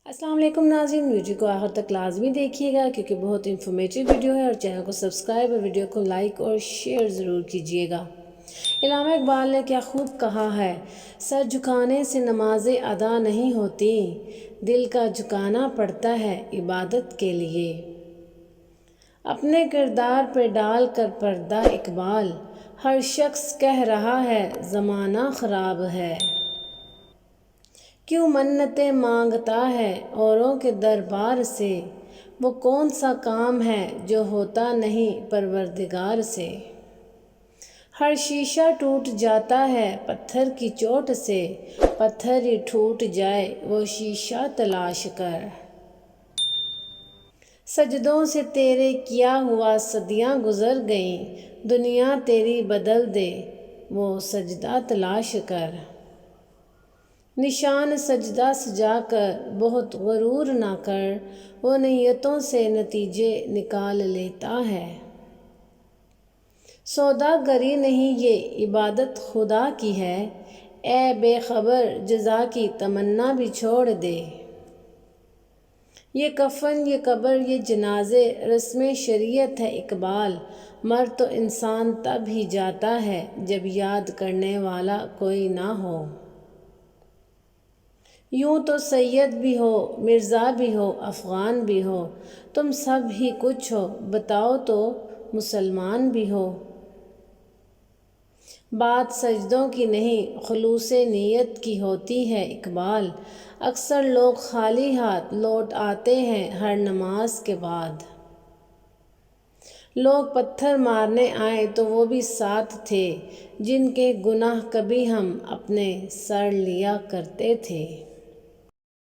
السلام علیکم ناظرین، ویڈیو کو آخر تک لازمی دیکھیے گا کیونکہ بہت انفارمیٹیو ویڈیو ہے، اور چینل کو سبسکرائب اور ویڈیو کو لائک اور شیئر ضرور کیجیے گا۔ علامہ اقبال نے کیا خوب کہا ہے، سر جھکانے سے نمازیں ادا نہیں ہوتی، دل کا جھکانا پڑتا ہے عبادت کے لیے۔ اپنے کردار پہ ڈال کر پردہ اقبال، ہر شخص کہہ رہا ہے زمانہ خراب ہے۔ کیوں منتیں مانگتا ہے اوروں کے دربار سے، وہ کون سا کام ہے جو ہوتا نہیں پروردگار سے۔ ہر شیشہ ٹوٹ جاتا ہے پتھر کی چوٹ سے، پتھر ہی ٹوٹ جائے وہ شیشہ تلاش کر۔ سجدوں سے تیرے کیا ہوا صدیاں گزر گئیں، دنیا تیری بدل دے وہ سجدہ تلاش کر۔ نشان سجدہ سجا کر بہت غرور نہ کر، وہ نیتوں سے نتیجے نکال لیتا ہے۔ سوداگری نہیں یہ عبادت خدا کی ہے، اے بے خبر جزا کی تمنا بھی چھوڑ دے۔ یہ کفن یہ قبر یہ جنازے رسم شریعت ہے اقبال، مر تو انسان تب ہی جاتا ہے جب یاد کرنے والا کوئی نہ ہو۔ یوں تو سید بھی ہو مرزا بھی ہو افغان بھی ہو، تم سب ہی کچھ ہو بتاؤ تو مسلمان بھی ہو۔ بات سجدوں کی نہیں خلوص نیت کی ہوتی ہے اقبال، اکثر لوگ خالی ہاتھ لوٹ آتے ہیں ہر نماز کے بعد۔ لوگ پتھر مارنے آئیں تو وہ بھی ساتھ تھے، جن کے گناہ کبھی ہم اپنے سر لیا کرتے تھے۔